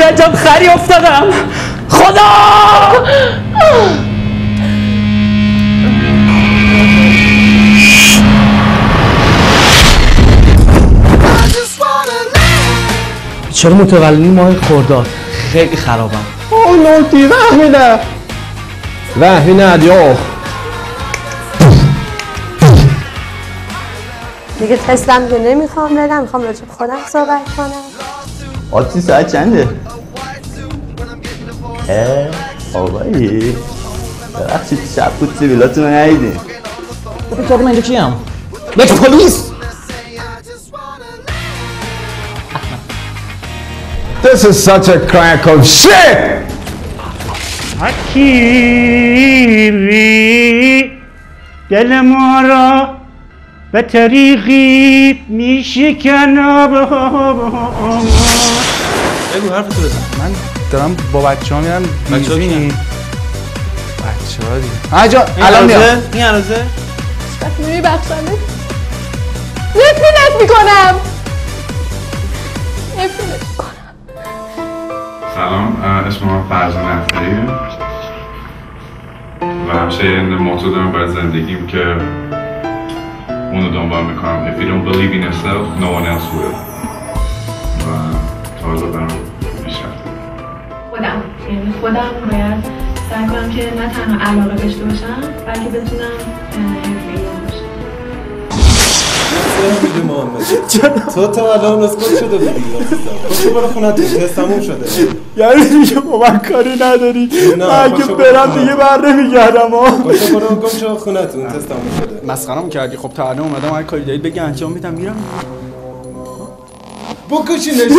عجب خری افتادم. خدا چرا متولدین ماه خرداد خیلی خرابم. اوه نوتی رحمی ندیو دیگه تستم که نمیخوام بدم، میخوام راجب خودم صحبت کنم. آتی ساعت چنده؟ آقایی بخشید شب بود سیبیلاتون رو نهیدیم. بکنم من اینجا کیم؟ بگه پلیس! This is such a crack of shit! حکیری دل ما را به طریقی میشکنه. بگو حرفتو بزن. من دارم با بچه‌ها میرم میزینی. بچه‌ها دیگه. آجا الان میام. این عروسه؟ چقدر میبخشنه. نفرینت میکنم. سلام، اسم من فرزان اختریه و همیشه یه موضوع دارم برای زندگیم که اونو دنبال میکنم. If you don't believe in yourself, no one else will. و تا حالا برام بیشتر خودم باید سعی کنم که نه تنها علاقه داشته باشم بلکه بتونم حرفه‌ای باشم. میگه محمد تو تا الان اسکول شده بودی تو برو خونتون تست تموم شده. یعنی دیگه با من کاری نداری؟ من اگه برم دیگه بر نمیگردم. باشه برو گم شو خونتون تست تموم شده. مسخره‌مو کردی. خب تا الان اومدم هر کاری دارید بگی انجام میدم میرم. بکشینش.